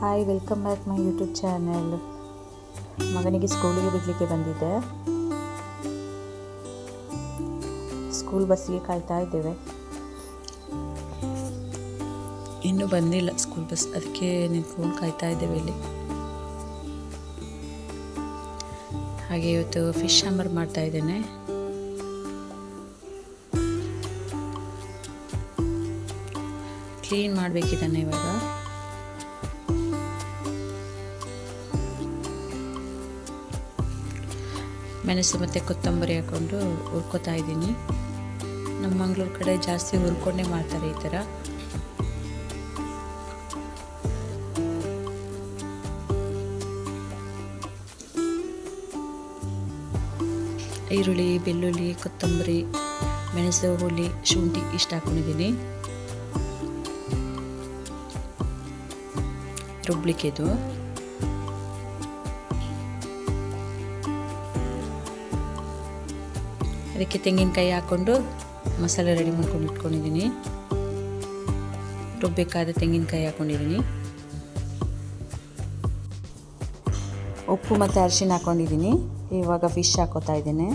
Hi, welcome back my YouTube channel. ಮಗನಿಗೆ ಸ್ಕೂಲಿಗೆ ಬಿಡಲಿಕ್ಕೆ ಬಂದಿದ್ದೆ. ಸ್ಕೂಲ್ ಬಸ್ಸಿಗೆ ಕಾಯ್ತಾ ಇದ್ದೇವೆ. ಇನ್ನೂ ಬಂದಿಲ್ಲ ಸ್ಕೂಲ್ ಬಸ್, ಅದಕ್ಕೆ ನಿಂತ್ಕೊಂಡು ಕಾಯ್ತಾ ಇದ್ದೇವೆ ಇಲ್ಲಿ. ಹಾಗೆ ಇವತ್ತು ಫಿಶ್ ಸಾಂಬಾರು ಮಾಡ್ತಾ ಇದ್ದೇನೆ. ಕ್ಲೀನ್ ಮಾಡಬೇಕಿದ್ದಾನೆ ಇವಾಗ. ಮೆಣಸು ಮತ್ತು ಕೊತ್ತಂಬರಿ ಹಾಕ್ಕೊಂಡು ಹುರ್ಕೋತಾ ಇದ್ದೀನಿ. ನಮ್ಮ ಮಂಗಳೂರು ಕಡೆ ಜಾಸ್ತಿ ಹುರ್ಕೊಂಡೇ ಮಾಡ್ತಾರೆ ಈ ಥರ. ಈರುಳ್ಳಿ, ಬೆಳ್ಳುಳ್ಳಿ, ಕೊತ್ತಂಬರಿ, ಮೆಣಸು, ಹುಳಿ, ಶುಂಠಿ ಇಷ್ಟು ಹಾಕ್ಕೊಂಡಿದ್ದೀನಿ ರುಬ್ಲಿಕ್ಕಿದು. ಅದಕ್ಕೆ ತೆಂಗಿನಕಾಯಿ ಹಾಕ್ಕೊಂಡು ಮಸಾಲೆ ರೆಡಿ ಮಾಡ್ಕೊಂಡು ಇಟ್ಕೊಂಡಿದ್ದೀನಿ. ರುಬ್ಬೇಕಾದ ತೆಂಗಿನಕಾಯಿ ಹಾಕ್ಕೊಂಡಿದ್ದೀನಿ. ಉಪ್ಪು ಮತ್ತು ಅರಿಶಿನ ಹಾಕ್ಕೊಂಡಿದ್ದೀನಿ. ಇವಾಗ ಫಿಶ್ ಹಾಕೋತಾ ಇದ್ದೇನೆ.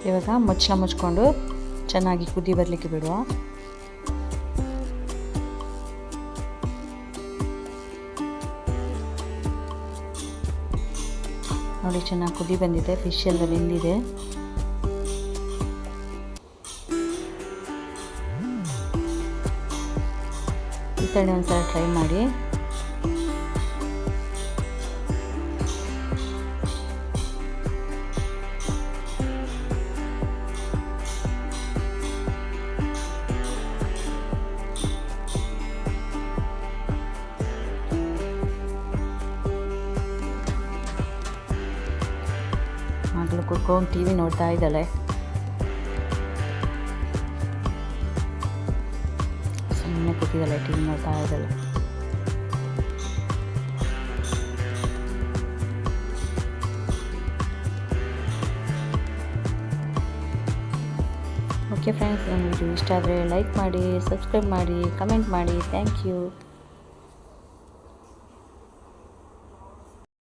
ಇವಾಗ ಮುಚ್ಚಳ ಮುಚ್ಕೊಂಡು ಚೆನ್ನಾಗಿ ಕುದಿ ಬರಲಿಕ್ಕೆ ಬಿಡುವ. ನೋಡಿ, ಚೆನ್ನಾಗಿ ಕುದಿ ಬಂದಿದೆ. ಫಿಶ್ ಎಲ್ಲ ಬೆಂದಿದೆ. ಈ ಥರ ಒಂದ್ಸಲ ಟ್ರೈ ಮಾಡಿ. ಮಗಳು ಕುತ್ಕೊಂಡು ಟಿ ವಿ ನೋಡ್ತಾ ಇದ್ದಾಳೆ. ಸುಮ್ಮನೆ ಕೂತಿದ್ದಾಳೆ, ಟಿ ವಿ ನೋಡ್ತಾ ಇದ್ದಾಳೆ. ಓಕೆ ಫ್ರೆಂಡ್ಸ್, ನಮಗೆ ಇಷ್ಟ ಆದರೆ ಲೈಕ್ ಮಾಡಿ, ಸಬ್ಸ್ಕ್ರೈಬ್ ಮಾಡಿ, ಕಮೆಂಟ್ ಮಾಡಿ. Thank you.